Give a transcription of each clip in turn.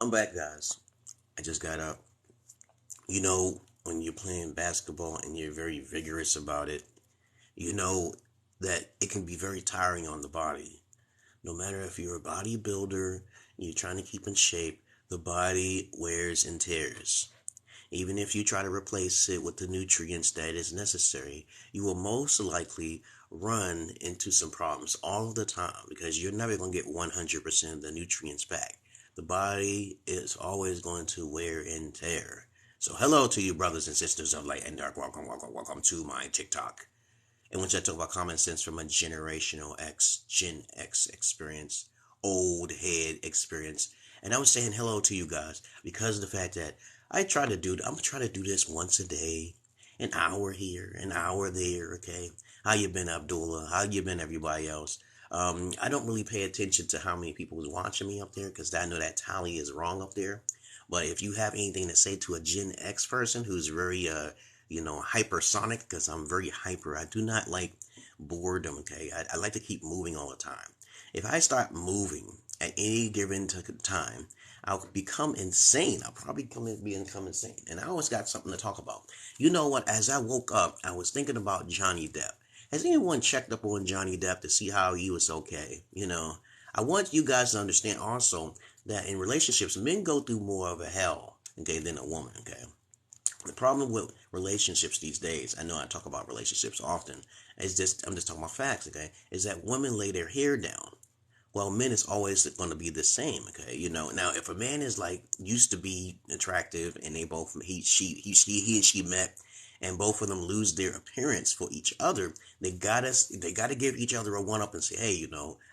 I'm back, guys. I just got up. You know, when you're playing basketball and you're very vigorous about it, you know that it can be very tiring on the body. No matter if you're a bodybuilder and you're trying to keep in shape, the body wears and tears. Even if you try to replace it with the nutrients that is necessary, you will most likely run into some problems all the time because you're never going to get 100% of the nutrients back. The body is always going to wear and tear. So hello to you brothers and sisters of light and dark. Welcome to my TikTok. In which I talk about common sense from a generational Gen X experience, old head experience. And I was saying hello to you guys because of the fact that I'm trying to do this once a day, an hour here, an hour there, okay? How you been, Abdullah? How you been, everybody else? I don't really pay attention to how many people is watching me up there because I know that tally is wrong up there. But if you have anything to say to a Gen X person who's very, hypersonic, because I'm very hyper. I do not like boredom, okay? I like to keep moving all the time. If I start moving at any given time, I'll become insane. I'll probably become insane. And I always got something to talk about. You know what? As I woke up, I was thinking about Johnny Depp. Has anyone checked up on Johnny Depp to see how he was okay? I want you guys to understand also that in relationships, men go through more of a hell, okay, than a woman, okay? The problem with relationships these days, I know I talk about relationships often, I'm just talking about facts, okay, is that women lay their hair down. Well, men is always going to be the same, okay? Now if a man is like used to be attractive and they both he and she met and both of them lose their appearance for each other, they gotta give each other a one up and say, hey,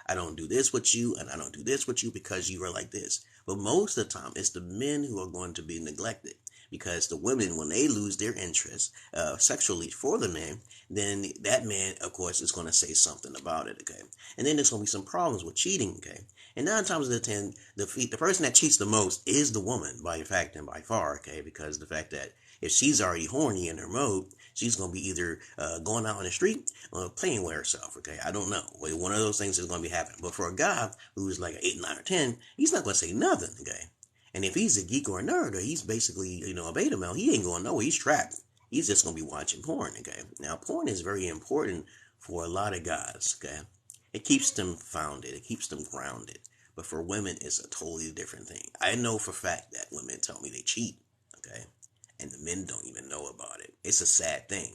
I don't do this with you and I don't do this with you because you are like this. But most of the time, it's the men who are going to be neglected. Because the women, when they lose their interest sexually for the man, then that man, of course, is going to say something about it, okay? And then there's going to be some problems with cheating, okay? And 9 times out of 10, the person that cheats the most is the woman, by fact and by far, okay? Because the fact that if she's already horny in her mode, she's going to be either going out on the street or playing with herself, okay? I don't know. One of those things is going to be happening. But for a guy who's like an 8, 9, or 10, he's not going to say nothing, okay? And if he's a geek or a nerd, or he's basically, a beta male, he ain't going nowhere. He's trapped. He's just going to be watching porn, okay? Now, porn is very important for a lot of guys, okay? It keeps them founded. It keeps them grounded. But for women, it's a totally different thing. I know for a fact that women tell me they cheat, okay? And the men don't even know about it. It's a sad thing.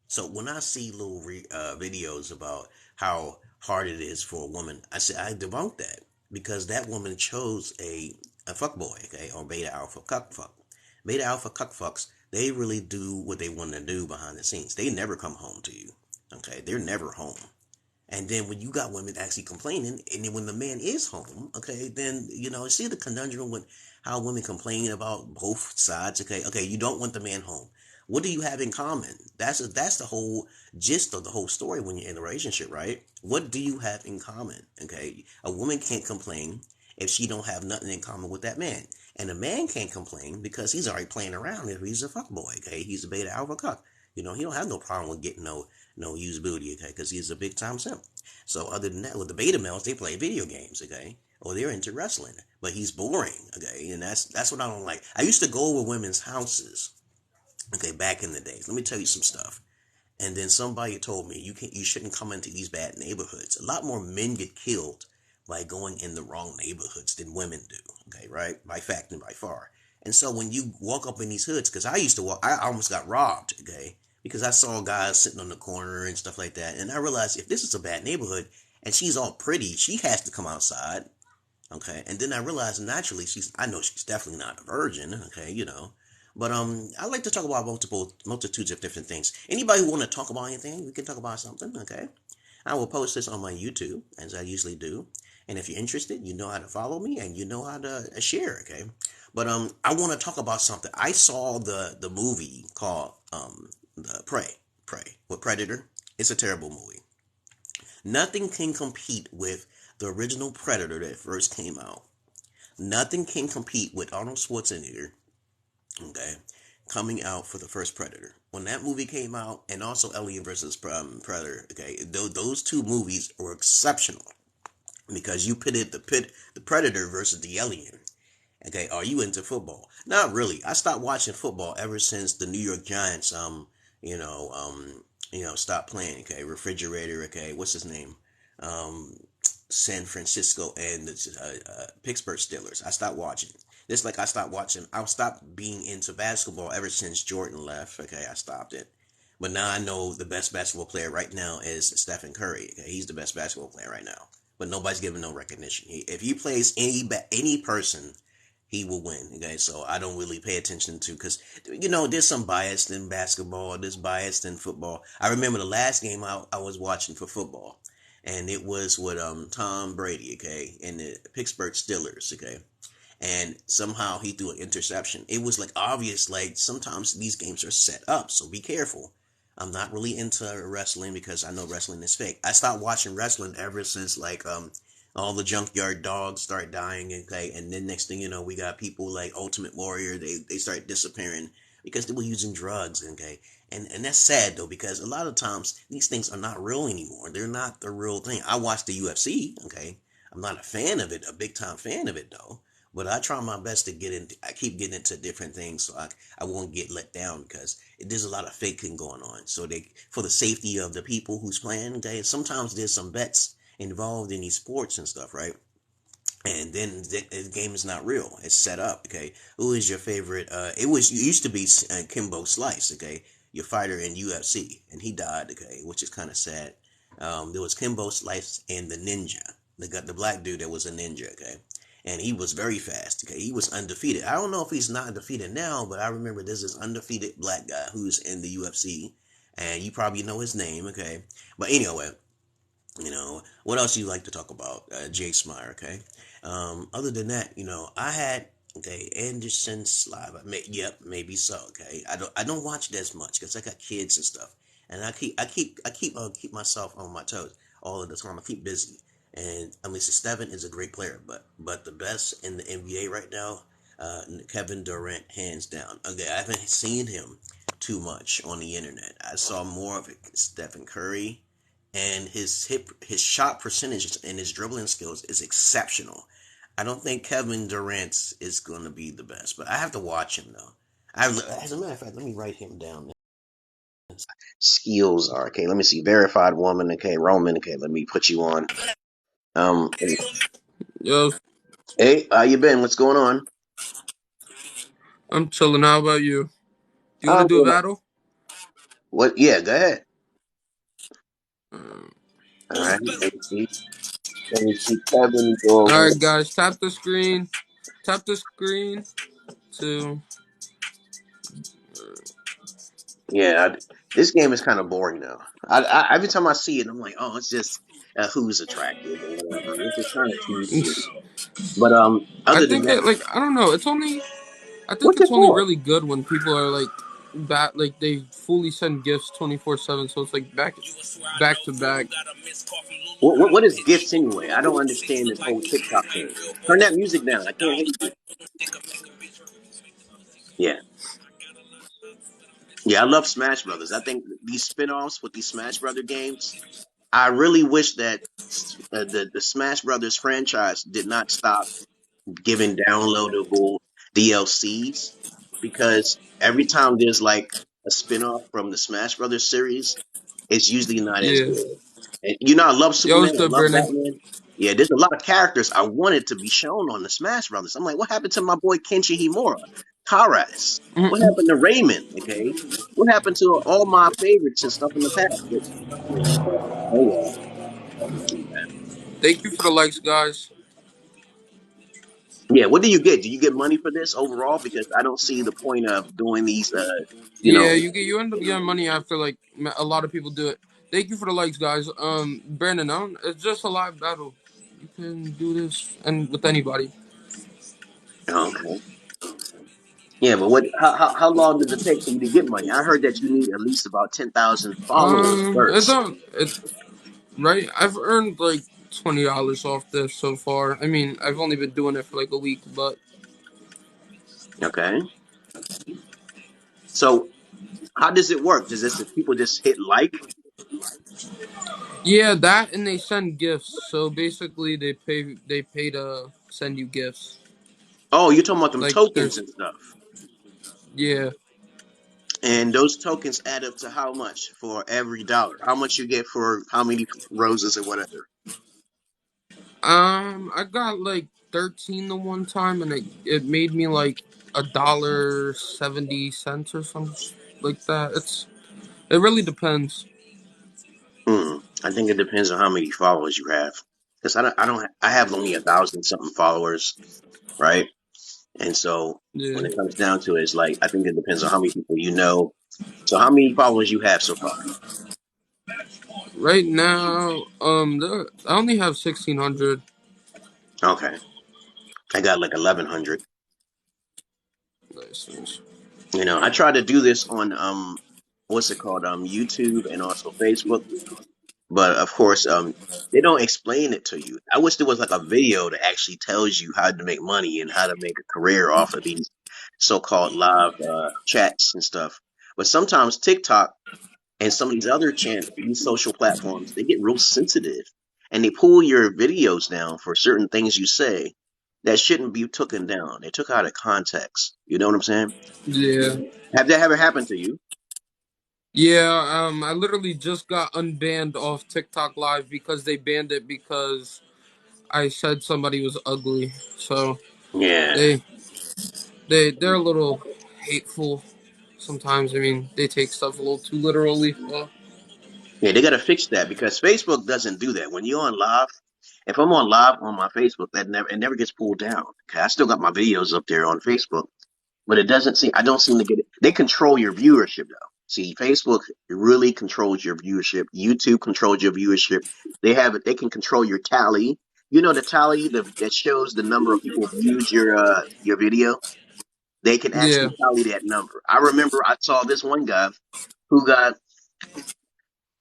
So when I see little videos about how hard it is for a woman, I debunk that. Because that woman chose a fuckboy, okay, or beta alpha cuckfuck. Beta alpha cuckfucks, they really do what they want to do behind the scenes. They never come home to you, okay? They're never home. And then when you got women actually complaining, and then when the man is home, okay, then, see the conundrum with how women complain about both sides, okay? Okay, you don't want the man home. What do you have in common? That's the whole gist of the whole story when you're in a relationship, right? What do you have in common? Okay, a woman can't complain if she don't have nothing in common with that man, and a man can't complain because he's already playing around. If he's a fuckboy, okay, he's a beta alpha cuck. He don't have no problem with getting no used booty, okay, because he's a big time simp. So other than that, with the beta males, they play video games, okay, or they're into wrestling, but he's boring, okay, and that's what I don't like. I used to go over women's houses. Okay, back in the days, let me tell you some stuff. And then somebody told me you shouldn't come into these bad neighborhoods. A lot more men get killed by going in the wrong neighborhoods than women do. Okay, right? By fact and by far. And so when you walk up in these hoods, because I used to walk, I almost got robbed. Okay, because I saw guys sitting on the corner and stuff like that, and I realized if this is a bad neighborhood and she's all pretty, she has to come outside. Okay, and then I realized naturally I know she's definitely not a virgin. Okay, But I like to talk about multitudes of different things. Anybody who want to talk about anything, we can talk about something, okay? I will post this on my YouTube, as I usually do. And if you're interested, you know how to follow me and you know how to share, okay? But I want to talk about something. I saw the movie called the Prey with Predator. It's a terrible movie. Nothing can compete with the original Predator that first came out. Nothing can compete with Arnold Schwarzenegger, okay, coming out for the first Predator. When that movie came out, and also Alien versus Predator, okay, those 2 movies were exceptional because you pitted the Predator versus the Alien, Okay, are you into football? Not really. I stopped watching football ever since the New York Giants, you know, stopped playing. Okay, refrigerator. Okay, what's his name? Um, San Francisco and the Pittsburgh Steelers. I stopped watching. Just like I stopped watching, I stopped being into basketball ever since Jordan left. Okay, I stopped it. But now I know the best basketball player right now is Stephen Curry. Okay, he's the best basketball player right now. But nobody's giving no recognition. If he plays any person, he will win. Okay, so I don't really pay attention to, because there's some bias in basketball, there's bias in football. I remember the last game I was watching for football, and it was with Tom Brady, okay, and the Pittsburgh Steelers, okay, and somehow he threw an interception. It was like obvious, like sometimes these games are set up, so be careful. I'm not really into wrestling because I know wrestling is fake. I stopped watching wrestling ever since like all the junkyard dogs start dying, okay, and then next thing you know, we got people like Ultimate Warrior. They start disappearing because they were using drugs, okay, and that's sad though, because a lot of times these things are not real anymore. They're not the real thing. I watch the UFC, okay. I'm not a fan of it, a big time fan of it though. But I try my best to get into. I keep getting into different things, so I won't get let down, because there's a lot of faking going on. So for the safety of the people who's playing, okay, sometimes there's some bets involved in these sports and stuff, right? And then the game is not real. It's set up, okay? Who is your favorite? It used to be Kimbo Slice, okay? Your fighter in UFC, and he died, okay, which is kind of sad. There was Kimbo Slice and the Ninja. The black dude that was a ninja, okay? And he was very fast, okay? He was undefeated. I don't know if he's not undefeated now, but I remember there's this undefeated black guy who's in the UFC, and you probably know his name, okay? But anyway, what else you like to talk about? Jay Smire, okay? Other than that, I had, okay, Anderson's live. Yep, maybe so, okay? I don't watch it as much because I got kids and stuff, and I keep myself on my toes all of the time. I keep busy, and I mean, Steven is a great player, but the best in the NBA right now, Kevin Durant, hands down. Okay, I haven't seen him too much on the internet. I saw more of it. Stephen Curry, and his shot percentage and his dribbling skills is exceptional. I don't think Kevin Durant is going to be the best, but I have to watch him though. As a matter of fact, let me write him down. Skills are okay. Let me see. Verified woman. Okay, Roman. Okay, let me put you on. Um, Yo, hey, how you been? What's going on? I'm chilling. How about you? Do you want to Oh, do a battle? what? Yeah, go ahead. Uh, All right. Let me see. Let me see. Kevin all Durant. right, guys. Tap the screen. Tap the screen to. Yeah, this game is kind of boring now. Every time I see it, I'm like, oh, it's just who's attractive or whatever. It's just kind of tedious. But I other than think that, it like I don't know. It's only I think what's it it's only for? really good when people are like like they fully send gifts 24/7. So it's like back to back. What is gifts anyway? I don't understand this whole TikTok thing. Turn that music down. I can't hear you. Yeah, yeah, I love Smash Brothers. I think these spin-offs with these Smash Brother games, I really wish that the Smash Brothers franchise did not stop giving downloadable DLCs, because every time there's like a spin-off from the Smash Brothers series, it's usually not as Yeah. good. And I love Yo, Superman, what's I good, love Brandon? Batman. Yeah, there's a lot of characters I wanted to be shown on the Smash Brothers. I'm like, what happened to my boy Kenshi Himura, Taras? What Mm-mm. happened to Raymond? Okay, what happened to all my favorites and stuff in the past? Oh well, nothing too bad. Thank you for the likes, guys. Yeah, what do you get? Do you get money for this overall? Because I don't see the point of doing these. You Yeah, know, you end up getting money after like a lot of people do it. Thank you for the likes, guys. Brandon, it's just a live battle. You can do this and with anybody. okay. Yeah, but how long does it take for you to get money? I heard that you need at least about 10,000 followers It's first. not it right. I've earned like $20 off this so far. I mean, I've only been doing it for like a week, but Okay. So how does it work? Does this people just hit like? yeah, that and they send gifts. So basically, they pay to send you gifts. Oh, you're talking about them Like tokens there's and stuff. yeah. And those tokens add up to how much for every dollar? How much you get for how many roses or whatever? I got like 13 the one time, and it made me like $1.70 or something like that. It really depends. I think it depends on how many followers you have. Because I have only 1,000 something followers, right? And so when Yeah. it comes down to it, it's like, I think it depends on how many people you know. So how many followers you have so far? Right now, I only have 1,600. Okay. I got like 1,100. Nice, nice. I try to do this on, what's it called? YouTube and also Facebook. But of course, they don't explain it to you. I wish there was like a video that actually tells you how to make money and how to make a career off of these so-called live chats and stuff. But sometimes TikTok and some of these other these social platforms, they get real sensitive and they pull your videos down for certain things you say that shouldn't be taken down. They took out of context. You know what I'm saying? Yeah. Have that ever happened to you? Yeah, I literally just got unbanned off TikTok Live because they banned it because I said somebody was ugly. So Yeah. they they're a little hateful sometimes. I mean, they take stuff a little too literally. Well, Yeah, they got to fix that because Facebook doesn't do that. When you're on live, if I'm on live on my Facebook, it never gets pulled down. Okay, I still got my videos up there on Facebook, but it doesn't seem I don't seem to get it. They control your viewership though. See, Facebook really controls your viewership. YouTube controls your viewership. They have it. They can control your tally. You know the tally that shows the number of people views your video. They can yeah. actually tally that number. I remember I saw this one guy who got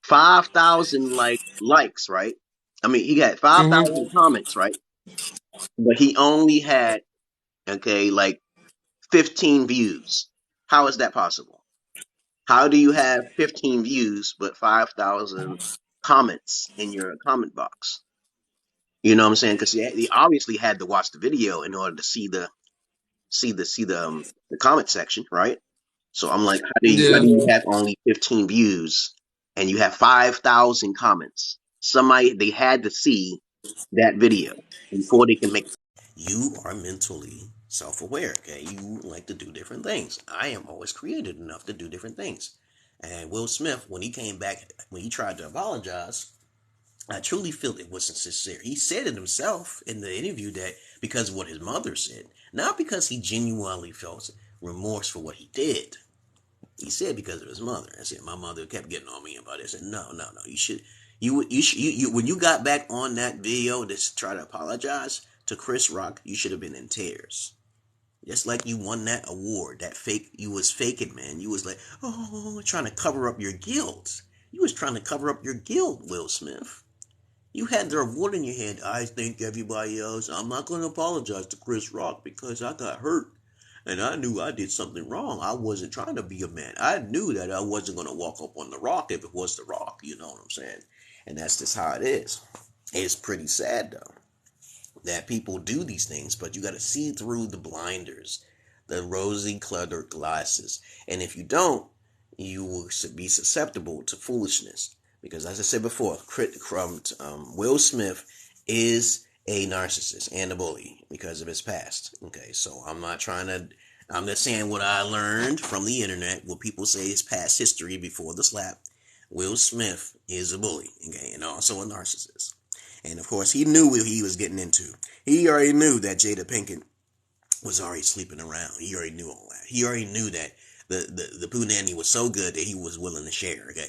5,000 likes, right? I mean, he had Mhm. 5,000 comments, right? But he only had like 15 views. How is that possible? How do you have 15 views but 5,000 comments in your comment box? You know what I'm saying? Because he obviously had to watch the video in order to see the comment section, right? So I'm like, how Yeah. do you have only 15 views and you have 5,000 comments? Somebody they had to see that video before they can make. You are mentally self-aware. Okay, you like to do different things. I am always creative enough to do different things. And Will Smith, when he came back, when he tried to apologize, I truly feel it wasn't sincere. He said it himself in the interview that because of what his mother said, not because he genuinely felt remorse for what he did. He said because of his mother. I said my mother kept getting on me about it. I said no. You when you got back on that video to try to apologize to Chris Rock, you should have been in tears. Just like you won that award, that fake, you was faking, man. You was like, oh, trying to cover up your guilt. You was trying to cover up your guilt, Will Smith. You had the award in your hand. I think everybody else. I'm not going to apologize to Chris Rock because I got hurt. And I knew I did something wrong. I wasn't trying to be a man. I knew that I wasn't going to walk up on the rock if it was the rock. You know what I'm saying? And that's just how it is. It's pretty sad, though, that people do these things, but you got to see through the blinders, the rosy cluttered glasses. And if you don't, you will be susceptible to foolishness. Because as I said before, Will Smith is a narcissist and a bully because of his past. Okay, so I'm just saying what I learned from the internet, what people say is past history before the slap. Will Smith is a bully, okay, and also a narcissist. And of course, he knew what he was getting into. He already knew that Jada Pinkett was already sleeping around. He already knew all that. He already knew that the poo nanny was so good that he was willing to share. Okay,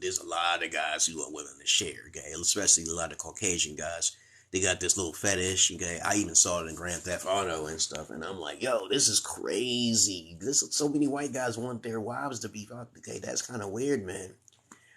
there's a lot of guys who are willing to share. Okay, especially a lot of Caucasian guys. They got this little fetish. Okay, I even saw it in Grand Theft Auto and stuff, and I'm like, yo, this is crazy. So many white guys want their wives to be fucked. Okay, that's kind of weird, man.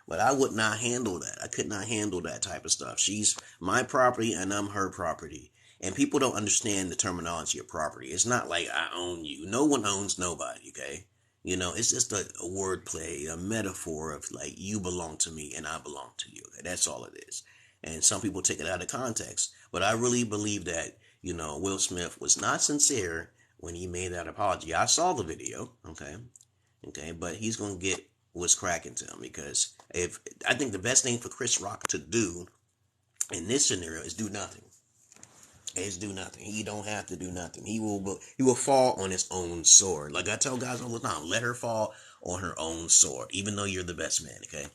But I would not handle that. I could not handle that type of stuff. She's my property and I'm her property. And people don't understand the terminology of property. It's not like I own you. No one owns nobody, okay? It's just a word play, a metaphor of like you belong to me and I belong to you. Okay? That's all it is. And some people take it out of context. But I really believe that Will Smith was not sincere when he made that apology. I saw the video, okay, but he's gonna get what's cracking to him, because if I think the best thing for Chris Rock to do in this scenario is do nothing. He don't have to do nothing. He will fall on his own sword. Like I tell guys all the time, let her fall on her own sword, even though you're the best man, okay?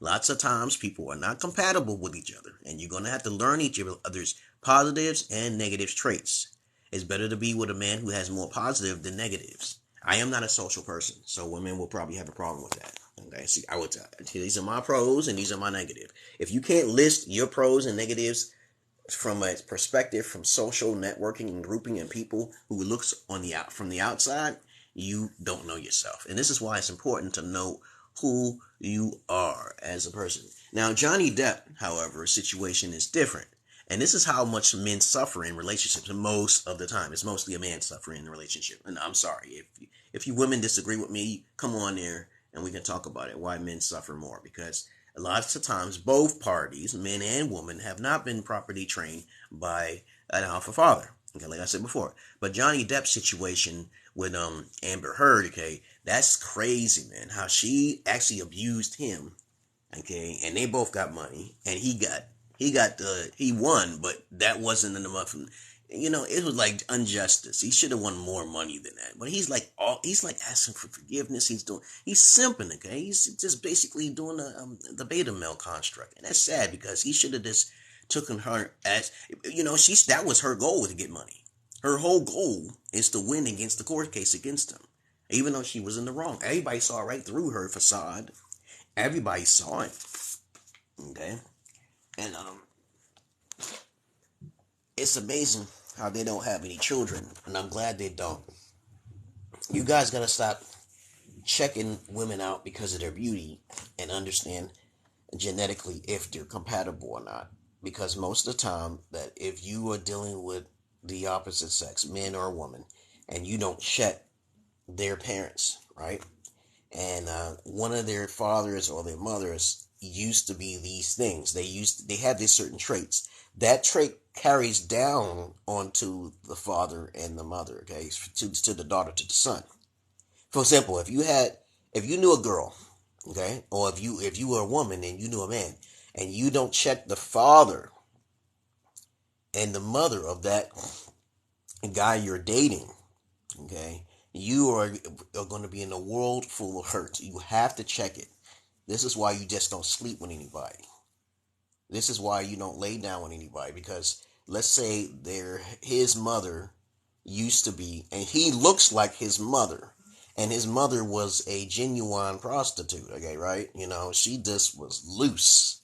Lots of times people are not compatible with each other, and you're going to have to learn each other's positives and negative traits. It's better to be with a man who has more positive than negatives. I am not a social person, so women will probably have a problem with that. Okay, see, I would tell these are my pros and these are my negative. If you can't list your pros and negatives from a perspective from social networking and grouping and people who looks from the outside, you don't know yourself. And this is why it's important to know who you are as a person. Now, Johnny Depp, however, situation is different. And this is how much men suffer in relationships most of the time. It's mostly a man suffering in a relationship. And I'm sorry, if you women disagree with me, come on there and we can talk about it, why men suffer more. Because lots of times both parties, men and women, have not been properly trained by an alpha father. Okay, like I said before. But Johnny Depp's situation with Amber Heard, okay, that's crazy, man. How she actually abused him, okay, and they both got money, and he won, but that wasn't enough. It was like injustice. He should have won more money than that. But he's like asking for forgiveness. He's simping, okay? He's just basically doing the beta male construct, and that's sad because he should have just taken her as that was her goal, to get money. Her whole goal is to win against the court case against him, even though she was in the wrong. Everybody saw right through her facade. Everybody saw it, okay? And it's amazing how they don't have any children, and I'm glad they don't. You guys gotta stop checking women out because of their beauty and understand genetically if they're compatible or not. Because most of the time, that if you are dealing with the opposite sex, men or women, and you don't check their parents, right? And one of their fathers or their mothers used to be these things. They had these certain traits. That trait carries down onto the father and the mother, okay, to the daughter, to the son. For example, if you knew a girl, okay, or if you were a woman and you knew a man, and you don't check the father and the mother of that guy you're dating, okay, you are going to be in a world full of hurt. You have to check it. This is why you just don't sleep with anybody. This is why you don't lay down with anybody, because let's say his mother used to be, and he looks like his mother, and his mother was a genuine prostitute, okay, right? She just was loose.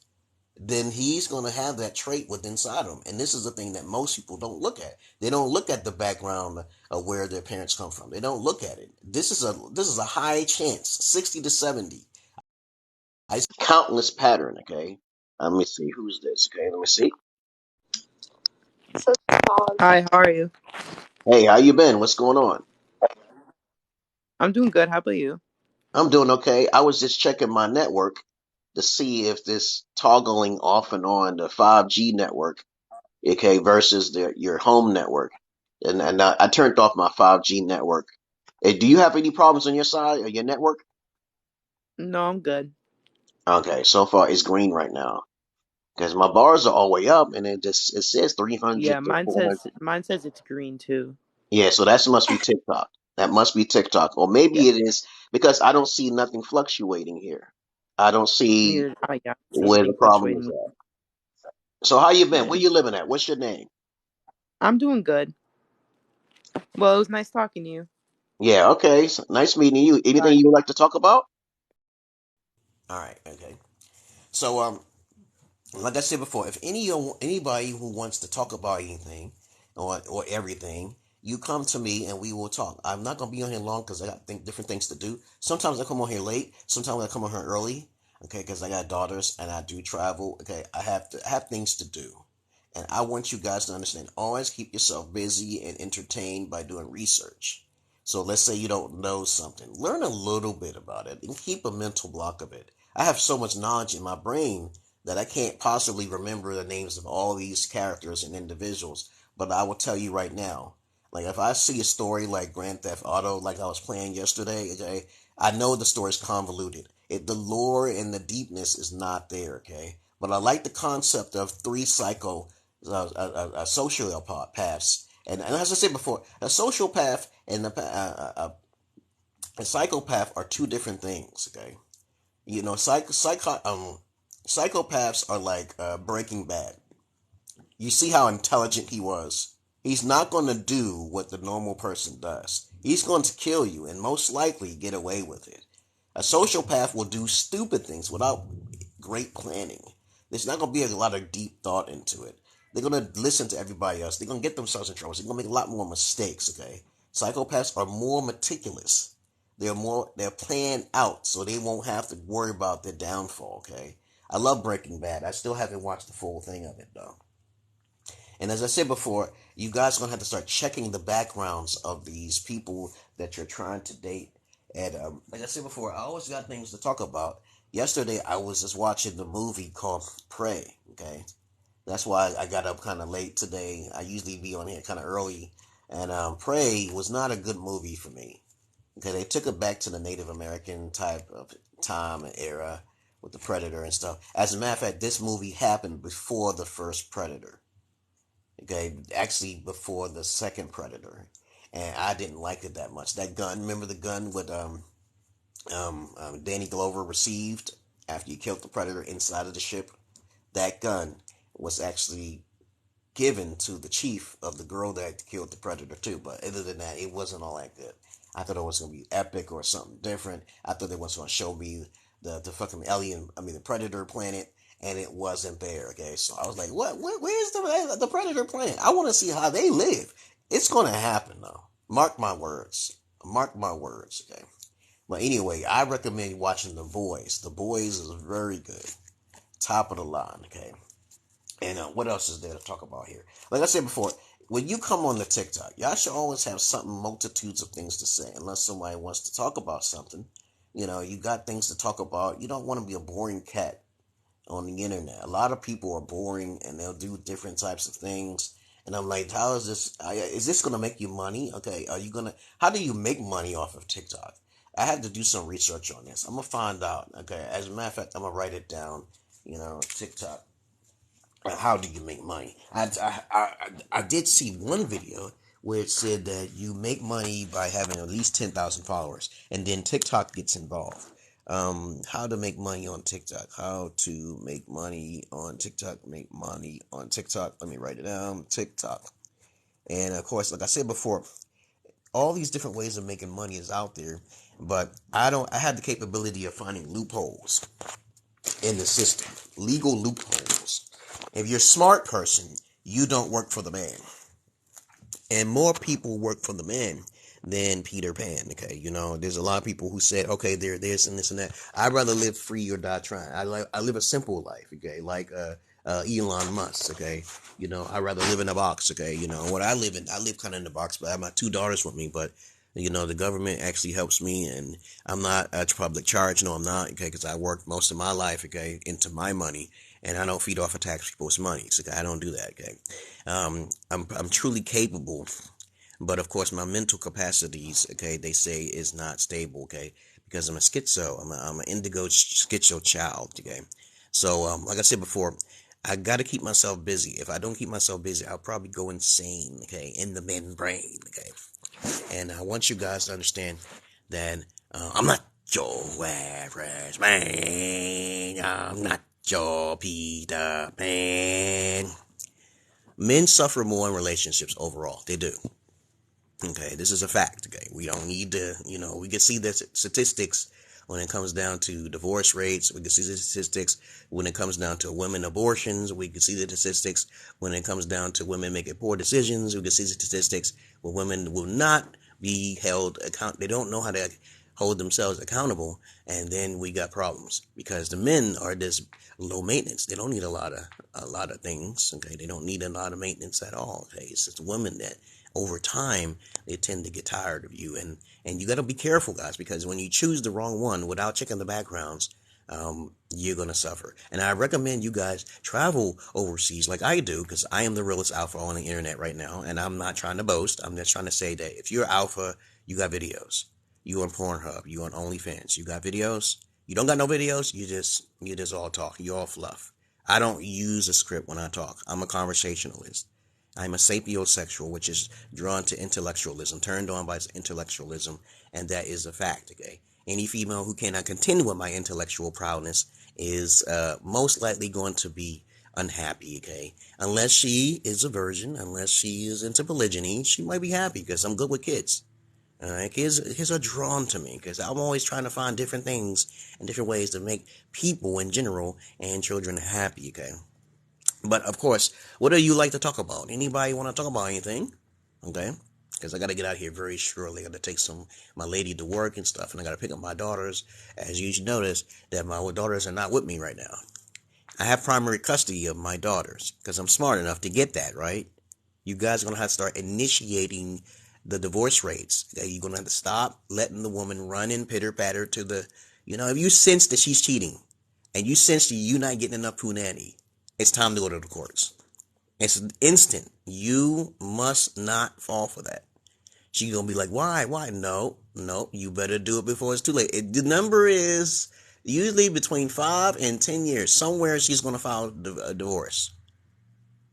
Then he's going to have that trait within inside him. And this is the thing that most people don't look at. They don't look at the background of where their parents come from. They don't look at it. This is a high chance, 60 to 70. I see countless pattern, okay? Let me see, who's this, okay? Let me see. Hi, how are you? Hey, how you been? What's going on? I'm doing good. How about you? I'm doing okay. I was just checking my network to see if this toggling off and on the 5G network, okay, versus your home network. And I turned off my 5G network. Hey, do you have any problems on your side or your network? No, I'm good. Okay, so far it's green right now because my bars are all the way up, and it says 300 Yeah, to mine 400. says it's green too. Yeah, so that must be TikTok. That must be TikTok, or Yeah, maybe it is because I don't see nothing fluctuating here. I don't see neither. I don't see where the anything problem is fluctuating. at. So how you been? Yeah, Where you living at? What's your name? I'm doing good. Well, it was nice talking to you. Yeah, okay. So nice meeting you. Anything Bye. you would like to talk about? All right, okay. So like I said before, if anybody who wants to talk about anything or everything, you come to me and we will talk. I'm not gonna be on here long because I got different things to do. Sometimes I come on here late. Sometimes I come on here early. Okay, because I got daughters and I do travel. Okay, I have things to do, and I want you guys to understand. Always keep yourself busy and entertained by doing research. So let's say you don't know something, learn a little bit about it and keep a mental block of it. I have so much knowledge in my brain that I can't possibly remember the names of all these characters and individuals. but I will tell you right now, like if I see a story like Grand Theft Auto, like I was playing yesterday, okay, I know the story's convoluted. The lore and the deepness is not there, okay. But I like the concept of three sociopaths, and as I said before, a sociopath and a psychopath are two different things, okay. You know, psychopaths are like Breaking Bad. You see how intelligent he was. He's not going to do what the normal person does. He's going to kill you and most likely get away with it. A sociopath will do stupid things without great planning. There's not going to be a lot of deep thought into it. They're going to listen to everybody else. They're going to get themselves in trouble. They're going to make a lot more mistakes, okay? Psychopaths are more meticulous. They're planned out so they won't have to worry about their downfall, okay? I love Breaking Bad. I still haven't watched the full thing of it, though. And as I said before, you guys are going to have to start checking the backgrounds of these people that you're trying to date. And like I said before, I always got things to talk about. Yesterday, I was just watching the movie called Prey, okay? That's why I got up kind of late today. I usually be on here kind of early. And Prey was not a good movie for me. Okay, they took it back to the Native American type of time and era with the Predator and stuff. As a matter of fact, this movie happened before the first Predator. Okay, actually before the second Predator, and I didn't like it that much. That gun, remember the gun with Danny Glover received after he killed the Predator inside of the ship? That gun was actually given to the chief of the girl that killed the Predator too. But other than that, it wasn't all that good. I thought it was gonna be epic or something different. I thought they was gonna show me the fucking the Predator planet, and it wasn't there. Okay, so I was like, what? Where's the Predator planet? I want to see how they live. It's gonna happen though. Mark my words. Mark my words. Okay. But anyway, I recommend watching The Boys. The Boys is very good. Top of the line. Okay. And what else is there to talk about here? Like I said before, when you come on the TikTok, y'all should always have multitudes of things to say. Unless somebody wants to talk about something, you know, you got things to talk about. You don't want to be a boring cat on the internet. A lot of people are boring and they'll do different types of things. And I'm like, how is this? Is this going to make you money? Okay, how do you make money off of TikTok? I had to do some research on this. I'm going to find out. Okay, as a matter of fact, I'm going to write it down, you know, TikTok. How do you make money? I did see one video where it said that you make money by having at least 10,000 followers, and then TikTok gets involved. How to make money on TikTok. How to make money on TikTok. Make money on TikTok. Let me write it down. TikTok. And of course, like I said before, all these different ways of making money is out there, but I have the capability of finding loopholes in the system. Legal loopholes. If you're a smart person, you don't work for the man. And more people work for the man than Peter Pan, okay? You know, there's a lot of people who said, okay, they're this and this and that. I'd rather live free or die trying. I live a simple life, okay? Like Elon Musk, okay? You know, I'd rather live in a box, okay? You know, I live kind of in the box, but I have my 2 daughters with me, but you know, the government actually helps me, and I'm not at public charge. No, I'm not, okay, because I worked most of my life, okay, into my money, and I don't feed off of tax people's money, so I don't do that, okay. I'm truly capable, but of course my mental capacities, okay, they say is not stable, okay, because I'm a schizo. I'm an indigo schizo child, okay. So like I said before, I got to keep myself busy. If I don't keep myself busy, I'll probably go insane, okay, in the membrane, okay. And I want you guys to understand that I'm not your average man. I'm not your Peter Pan. Men suffer more in relationships overall. They do. Okay, this is a fact. Okay, we don't need to, you know, we can see the statistics when it comes down to divorce rates. We can see the statistics when it comes down to women abortions. We can see the statistics when it comes down to women making poor decisions. We can see the statistics where women will not be held account. They don't know how to hold themselves accountable, and then we got problems because the men are just low maintenance. They don't need a lot of things. Okay, they don't need a lot of maintenance at all. Okay, it's just women that over time they tend to get tired of you, and you got to be careful, guys, because when you choose the wrong one without checking the backgrounds, you're going to suffer. And I recommend you guys travel overseas like I do, because I am the realest alpha on the internet right now. And I'm not trying to boast. I'm just trying to say that if you're alpha, you got videos. You on Pornhub, you on OnlyFans, you got videos. You don't got no videos, you just all talk. You all fluff. I don't use a script when I talk. I'm a conversationalist. I'm a sapiosexual, which is drawn to intellectualism, turned on by intellectualism, and that is a fact, okay? Any female who cannot contend with my intellectual prowess is most likely going to be unhappy, okay? Unless she is a virgin, unless she is into polygyny, she might be happy because I'm good with kids. Kids are drawn to me because I'm always trying to find different things and different ways to make people in general and children happy, okay? But, of course, what do you like to talk about? Anybody want to talk about anything? Okay? Because I got to get out here very shortly. I got to take my lady to work and stuff, and I got to pick up my daughters. As you should notice, that my daughters are not with me right now. I have primary custody of my daughters because I'm smart enough to get that, right? You guys are going to have to start initiating the divorce rates. Okay? You're going to have to stop letting the woman run and pitter-patter to the... if you sense that she's cheating, and you sense that you're not getting enough punani, it's time to go to the courts. It's instant. You must not fall for that. She's going to be like, why? No, you better do it before it's too late. The number is usually between 5 and 10 years. Somewhere she's going to file a divorce.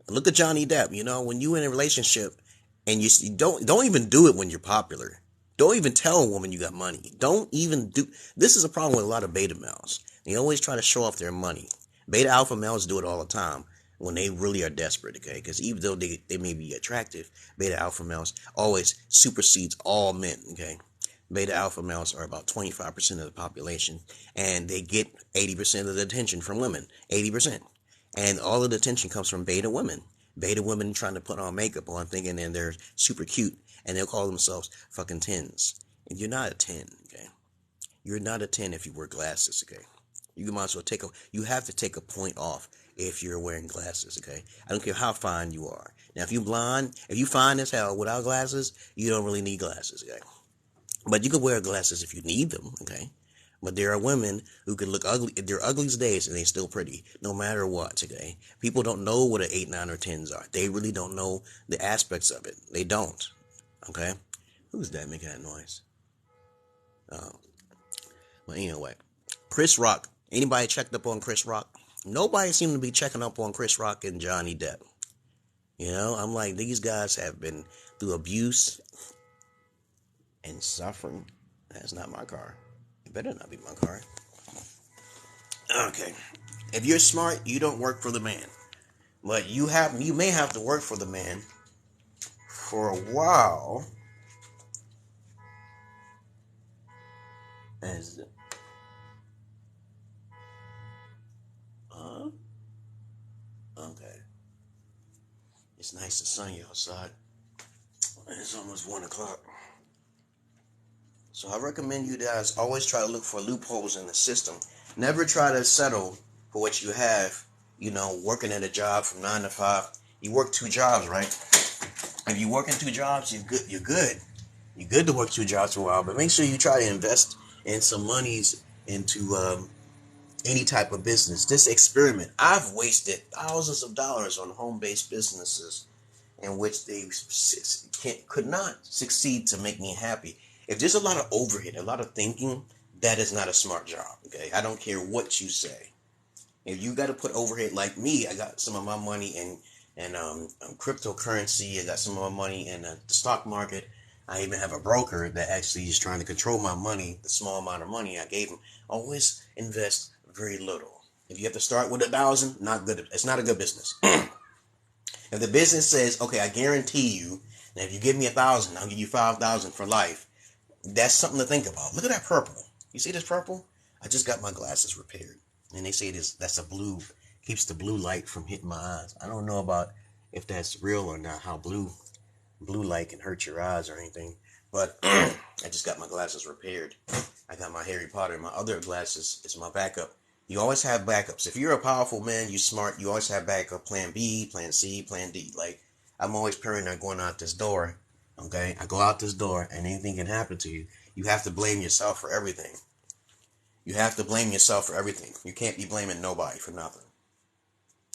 Look at Johnny Depp. When you're in a relationship and you don't even do it when you're popular. Don't even tell a woman you got money. Don't even do... This is a problem with a lot of beta males. They always try to show off their money. Beta alpha males do it all the time when they really are desperate, okay? Because even though they may be attractive, beta alpha males always supersedes all men, okay? Beta alpha males are about 25% of the population, and they get 80% of the attention from women, 80%. And all of the attention comes from beta women. Beta women trying to put on makeup on, thinking that they're super cute, and they'll call themselves fucking 10s. And you're not a 10, okay? You're not a 10 if you wear glasses, okay? You might as well you have to take a point off if you're wearing glasses, okay? I don't care how fine you are. Now, if you're blind, if you fine as hell without glasses, you don't really need glasses, okay? But you can wear glasses if you need them, okay? But there are women who can look ugly. They're ugly as days and they're still pretty, no matter what, okay? People don't know what an 8, 9, or 10s are. They really don't know the aspects of it. They don't, okay? Who's that making that noise? Oh. Well, anyway. Chris Rock. Anybody checked up on Chris Rock? Nobody seemed to be checking up on Chris Rock and Johnny Depp. I'm like, these guys have been through abuse and suffering. That's not my car. It better not be my car. Okay. If you're smart, you don't work for the man. But you may have to work for the man for a while. As okay. It's nice and sunny outside. It's almost 1 o'clock. So I recommend you guys always try to look for loopholes in the system. Never try to settle for what you have, working at a job from 9 to 5. You work 2 jobs, right? If you work in 2 jobs, you're good. You're good to work 2 jobs for a while, but make sure you try to invest in some monies into any type of business. Just experiment. I've wasted thousands of dollars on home-based businesses in which they could not succeed to make me happy. If there's a lot of overhead, a lot of thinking, that is not a smart job, okay? I don't care what you say. If you got to put overhead like me, I got some of my money in cryptocurrency. I got some of my money in the stock market. I even have a broker that actually is trying to control my money, the small amount of money I gave him. Always invest very little. If you have to start with 1,000, not good. It's not a good business. If the business says, okay, I guarantee you, that if you give me 1,000, I'll give you 5,000 for life. That's something to think about. Look at that purple. You see this purple? I just got my glasses repaired. And they say that's a blue, keeps the blue light from hitting my eyes. I don't know about if that's real or not, how blue light can hurt your eyes or anything. But I just got my glasses repaired. I got my Harry Potter. My other glasses is my backup. You always have backups. If you're a powerful man, you're smart, you always have backup. Plan B, plan C, plan D. Like, I'm always paranoid going out this door. Okay, I go out this door and anything can happen to you. You have to blame yourself for everything. You have to blame yourself for everything. You can't be blaming nobody for nothing.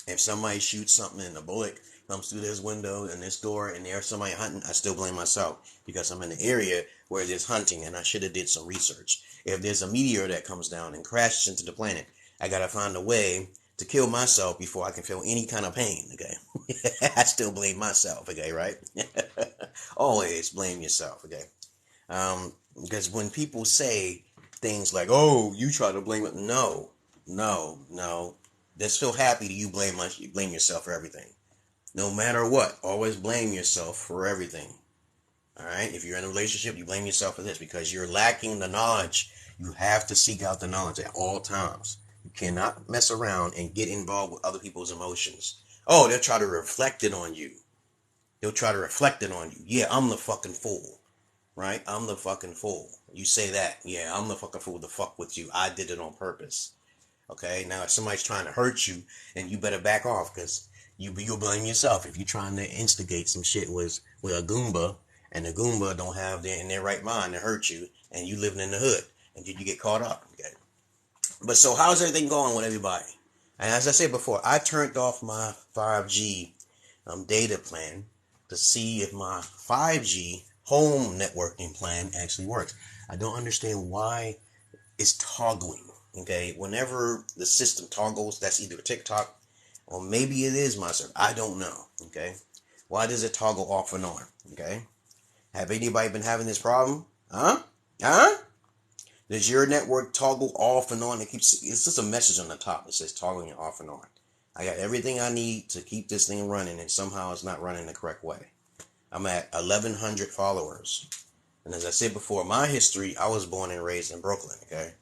If somebody shoots something and a bullet comes through this window and this door and there's somebody hunting, I still blame myself because I'm in the area where there's hunting and I should have did some research. If there's a meteor that comes down and crashes into the planet, I gotta find a way to kill myself before I can feel any kind of pain, okay? I still blame myself, okay, right? Always blame yourself, okay? Because when people say things like, oh, you try to blame it, no. Just feel happy that you blame yourself for everything. No matter what, always blame yourself for everything. All right? If you're in a relationship, you blame yourself for this because you're lacking the knowledge. You have to seek out the knowledge at all times. You cannot mess around and get involved with other people's emotions. Oh, they'll try to reflect it on you. Yeah, I'm the fucking fool. Right? I'm the fucking fool. You say that. Yeah, I'm the fucking fool to fuck with you. I did it on purpose. Okay? Now, if somebody's trying to hurt you, then you better back off because you'll blame yourself. If you're trying to instigate some shit with a Goomba, and the Goomba don't have in their right mind to hurt you, and you living in the hood, and you get caught up. Okay? But so how's everything going with everybody? And as I said before, I turned off my 5G data plan to see if my 5G home networking plan actually works. I don't understand why it's toggling. Okay, whenever the system toggles, that's either TikTok or maybe it is my server. I don't know. Okay, why does it toggle off and on? Okay, have anybody been having this problem? Huh? Does your network toggle off and on? It's just a message on the top that says toggling it off and on. I got everything I need to keep this thing running, and somehow it's not running the correct way. I'm at 1,100 followers. And as I said before, my history, I was born and raised in Brooklyn, okay?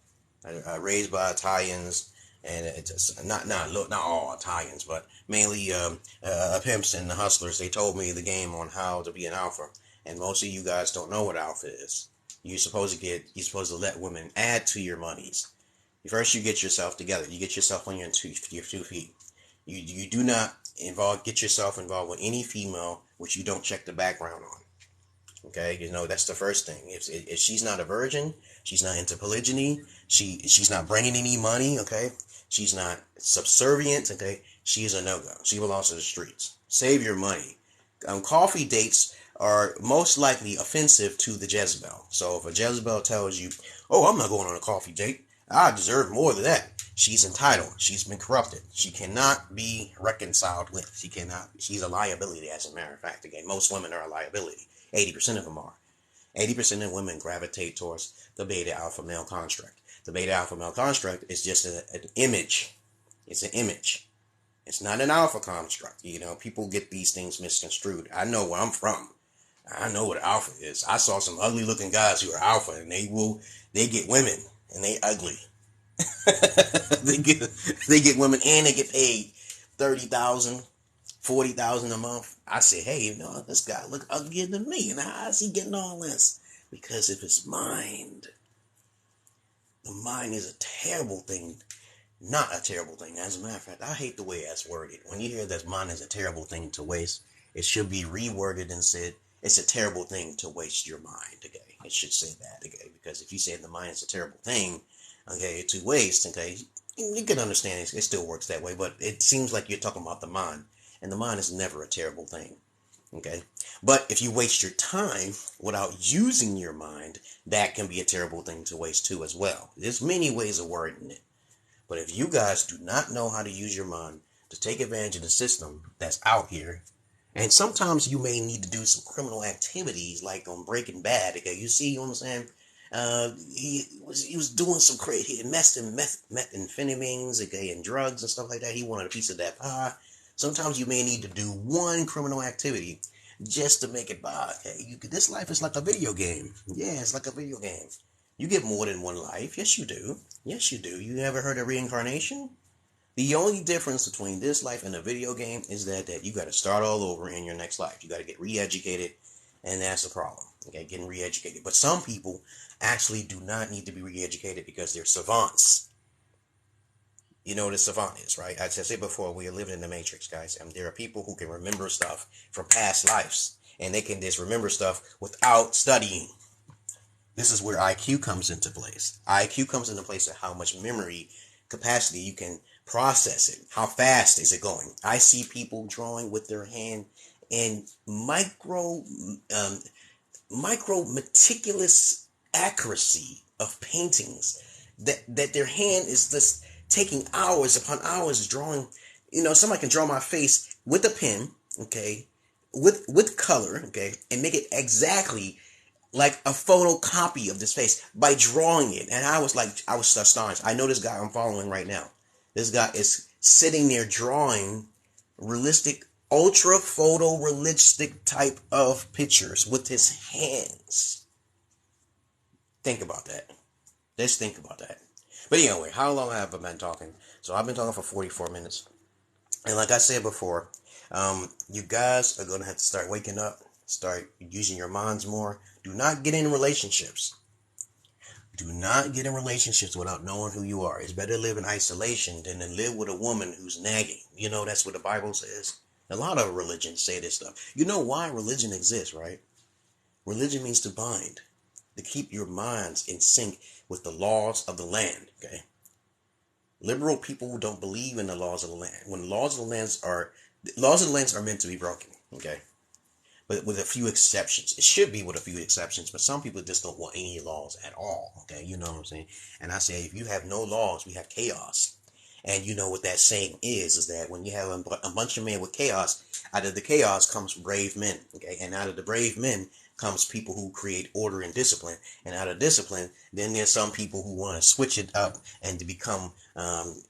I raised by Italians, and it's not all Italians, but mainly Pimps and the Hustlers. They told me the game on how to be an alpha. And most of you guys don't know what alpha is. You're supposed to let women add to your monies. First, you get yourself together. You get yourself on your two feet. You do not get yourself involved with any female which you don't check the background on. Okay, that's the first thing. If she's not a virgin, she's not into polygyny, she's not bringing any money, okay, she's not subservient, okay, she is a no-go. She belongs to the streets. Save your money. Coffee dates are most likely offensive to the Jezebel. So if a Jezebel tells you, oh, I'm not going on a coffee date, I deserve more than that, she's entitled. She's been corrupted. She cannot be reconciled with. She's a liability, as a matter of fact. Again, most women are a liability. 80% of them are. 80% of women gravitate towards the beta alpha male construct. The beta alpha male construct is just an image. It's an image. It's not an alpha construct. People get these things misconstrued. I know where I'm from. I know what alpha is. I saw some ugly looking guys who are alpha, and they get women, and they ugly. they get women, and they get paid $30,000, $40,000 a month. I say, hey, this guy look uglier than me, and how is he getting all this? Because of his mind. The mind is a terrible thing. Not a terrible thing. As a matter of fact, I hate the way that's worded. When you hear that mind is a terrible thing to waste, it should be reworded and said, it's a terrible thing to waste your mind, okay? It should say that, okay? Because if you say the mind is a terrible thing, okay, to waste, okay, you can understand it still works that way, but it seems like you're talking about the mind, and the mind is never a terrible thing, okay? But if you waste your time without using your mind, that can be a terrible thing to waste too as well. There's many ways of wording it. But if you guys do not know how to use your mind to take advantage of the system that's out here, and sometimes you may need to do some criminal activities like on Breaking Bad, okay? You see what I'm saying? He was doing some crazy, he messed in methamphetamines, okay, and drugs and stuff like that. He wanted a piece of that pie. Sometimes you may need to do one criminal activity just to make it by, okay? This life is like a video game. Yeah, it's like a video game. You get more than one life. Yes, you do. Yes, you do. You ever heard of reincarnation? The only difference between this life and a video game is that you got to start all over in your next life. You got to get re-educated, and that's the problem. Okay, getting re-educated. But some people actually do not need to be re-educated because they're savants. You know what a savant is, right? As I said before, we are living in the Matrix, guys. And there are people who can remember stuff from past lives, and they can just remember stuff without studying. This is where IQ comes into place. IQ comes into place of how much memory capacity you can process it. How fast is it going? I see people drawing with their hand in micro meticulous accuracy of paintings that their hand is just taking hours upon hours drawing. Somebody can draw my face with a pen, okay, with color, okay, and make it exactly like a photocopy of this face by drawing it. And I was astonished. I know this guy I'm following right now. This guy is sitting there drawing realistic, ultra photorealistic type of pictures with his hands. Think about that. Just think about that. But anyway, how long have I been talking? So I've been talking for 44 minutes. And like I said before, you guys are going to have to start waking up, start using your minds more. Do not get in relationships. Do not get in relationships without knowing who you are. It's better to live in isolation than to live with a woman who's nagging. That's what the Bible says. A lot of religions say this stuff. You know why religion exists, right? Religion means to bind, to keep your minds in sync with the laws of the land, okay? Liberal people don't believe in the laws of the land. When laws of the lands are meant to be broken, okay? But with a few exceptions. It should be with a few exceptions, but some people just don't want any laws at all, okay? You know what I'm saying? And I say, if you have no laws, we have chaos. And you know what that saying is that when you have a bunch of men with chaos, out of the chaos comes brave men, okay? And out of the brave men comes people who create order and discipline. And out of discipline, then there's some people who want to switch it up and to become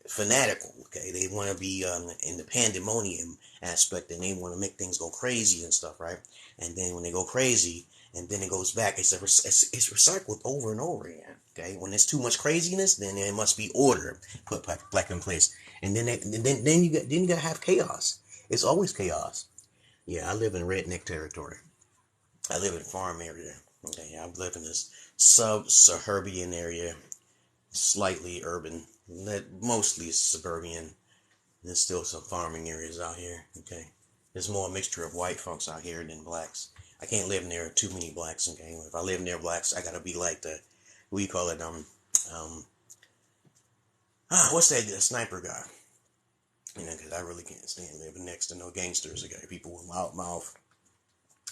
fanatical, okay? They want to be in the pandemonium aspect, and they want to make things go crazy and stuff, right? And then when they go crazy, and then it goes back, it's recycled over and over again, okay? When there's too much craziness, then there must be order put back in place. And then you gotta have chaos. It's always chaos. Yeah, I live in redneck territory. I live in farm area. Okay, I live in this sub-suburban area, slightly urban, mostly suburban. There's still some farming areas out here. Okay, there's more a mixture of white folks out here than blacks. I can't live near too many blacks. Okay, if I live near blacks, I gotta be like the, what do you call it? What's that? The sniper guy. Because I really can't stand living next to no gangsters. Okay, people with loud mouth.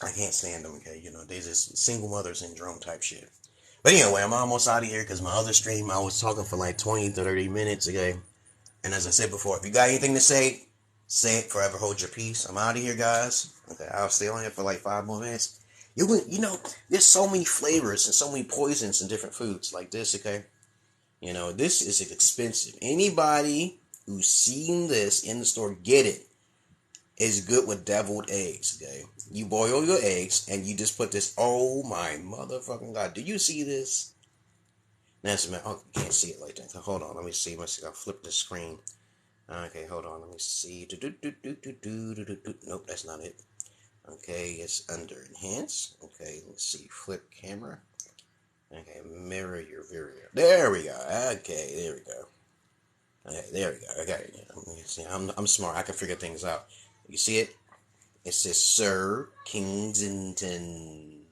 I can't stand them, okay? There's this single mother syndrome type shit. But anyway, I'm almost out of here because my other stream, I was talking for like 20 to 30 minutes, okay? And as I said before, if you got anything to say it. Forever hold your peace. I'm out of here, guys. Okay, I'll stay on here for like 5 more minutes. There's so many flavors and so many poisons in different foods like this, okay? This is expensive. Anybody who's seen this in the store, get it. It's good with deviled eggs, okay? You boil your eggs, and you just put this, oh my motherfucking God. Do you see this? Oh, you can't see it like that. Hold on, let me see. I'll flip the screen. Okay, hold on, let me see. Nope, that's not it. Okay, it's under enhance. Okay, let's see. Flip camera. Okay, mirror your video. There we go. Okay, there we go. Okay, there we go. Okay, see, I'm smart. I can figure things out. You see it? It says Sir Kensington,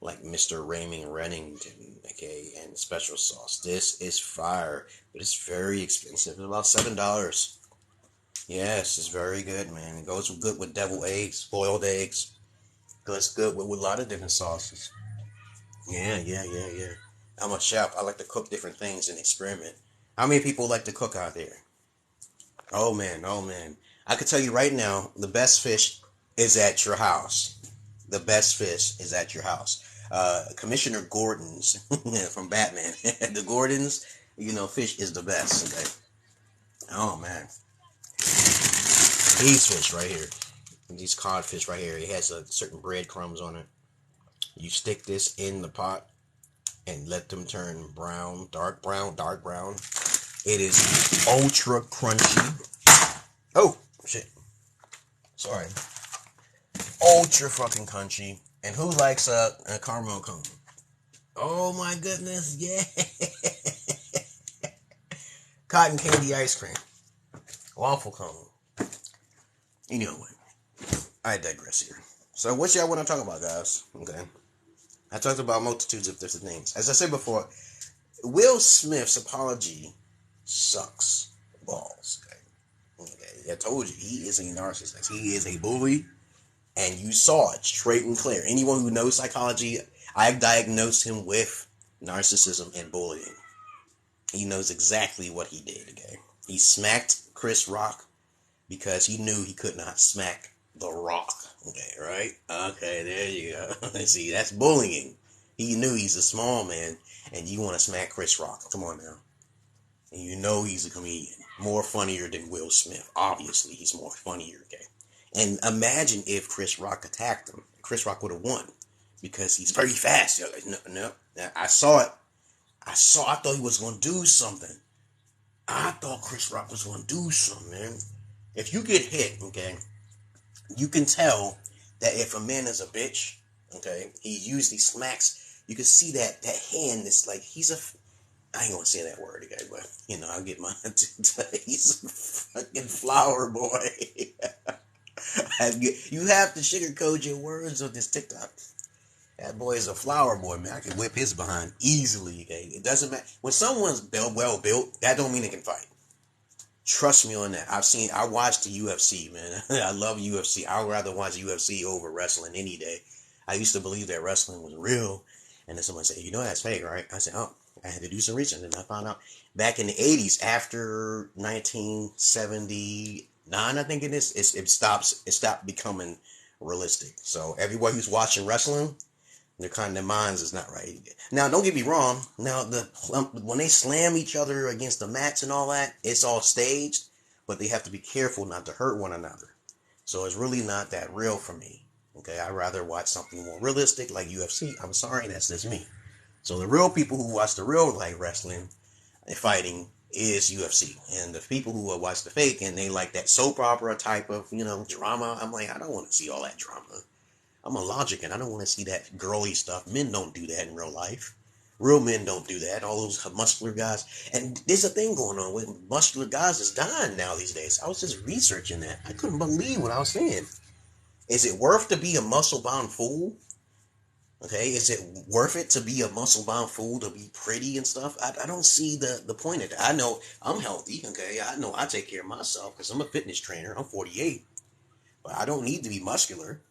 like Mr. Raymond Rennington, okay, and special sauce. This is fire, but it's very expensive. It's about $7. Yes, it's very good, man. It goes good with deviled eggs, boiled eggs. Goes good with a lot of different sauces. Yeah. I'm a chef. I like to cook different things and experiment. How many people like to cook out there? Oh man. I can tell you right now, the best fish is at your house. The best fish is at your house. Commissioner Gordon's from Batman. The Gordon's, fish is the best. Okay. Oh man. These fish right here. These codfish right here. It has a certain breadcrumbs on it. You stick this in the pot and let them turn brown, dark brown. It is ultra crunchy. Oh, shit. Sorry. Ultra fucking crunchy. And who likes a caramel cone? Oh my goodness, yeah. Cotton candy ice cream. Waffle cone. Anyway, I digress here. So what y'all want to talk about, guys? Okay. I talked about multitudes of different things. As I said before, Will Smith's apology sucks balls. Okay. I told you, he is a narcissist. He is a bully, and you saw it straight and clear. Anyone who knows psychology, I've diagnosed him with narcissism and bullying. He knows exactly what he did, okay? He smacked Chris Rock because he knew he could not smack The Rock, okay, right? Okay, there you go. See, that's bullying. He knew he's a small man, and you want to smack Chris Rock. Come on now. And you know he's a comedian. More funnier than Will Smith. Obviously, he's more funnier, okay? And imagine if Chris Rock attacked him. Chris Rock would have won because he's very fast. No. I saw it. I thought he was going to do something. I thought Chris Rock was going to do something, man. If you get hit, okay, you can tell that if a man is a bitch, okay, he usually smacks. You can see that hand is like, I ain't going to say that word, okay, but, I'll get my, he's a fucking flower boy. You have to sugarcoat your words on this TikTok. That boy is a flower boy, man. I can whip his behind easily, okay? It doesn't matter. When someone's well built, that don't mean they can fight. Trust me on that. I watched the UFC, man. I love UFC. I would rather watch UFC over wrestling any day. I used to believe that wrestling was real. And then someone said, that's fake, right? I said, oh, I had to do some research. And I found out back in the 80s, after 1979, I think it is, it stopped becoming realistic. So everybody who's watching wrestling, their minds is not right. Now, don't get me wrong. Now, when they slam each other against the mats and all that, it's all staged, but they have to be careful not to hurt one another. So it's really not that real for me. Okay, I'd rather watch something more realistic like UFC. I'm sorry, that's just me. So the real people who watch the real wrestling and fighting is UFC, and the people who watch the fake and they like that soap opera type of drama. I'm like, I don't want to see all that drama. I'm a logic, and I don't want to see that girly stuff. Men don't do that in real life. Real men don't do that. All those muscular guys. And there's a thing going on with muscular guys is dying now these days. I was just researching that. I couldn't believe what I was saying. Is it worth to be a muscle-bound fool? Okay, is it worth it to be a muscle-bound fool, to be pretty and stuff? I don't see the point of that. I know I'm healthy, okay? I know I take care of myself because I'm a fitness trainer. I'm 48. But I don't need to be muscular.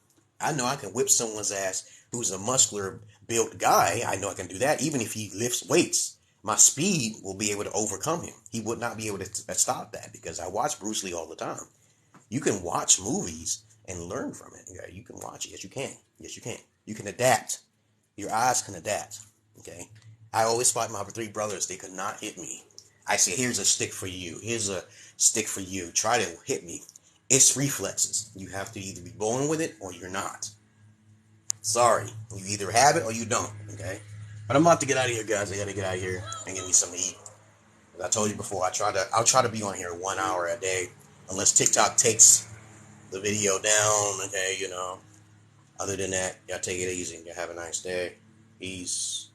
I know I can whip someone's ass who's a muscular built guy. I know I can do that. Even if he lifts weights, my speed will be able to overcome him. He would not be able to stop that because I watch Bruce Lee all the time. You can watch movies and learn from it. Okay? You can watch it. Yes, you can. Yes, you can. You can adapt. Your eyes can adapt. Okay. I always fought my 3 brothers. They could not hit me. I say, here's a stick for you. Here's a stick for you. Try to hit me. It's reflexes. You have to either be born with it or you're not. Sorry. You either have it or you don't. Okay? But I'm about to get out of here, guys. I gotta get out of here and get me something to eat. As I told you before, I'll try to be on here 1 hour a day. Unless TikTok takes the video down, okay, Other than that, y'all take it easy. Y'all have a nice day. Peace.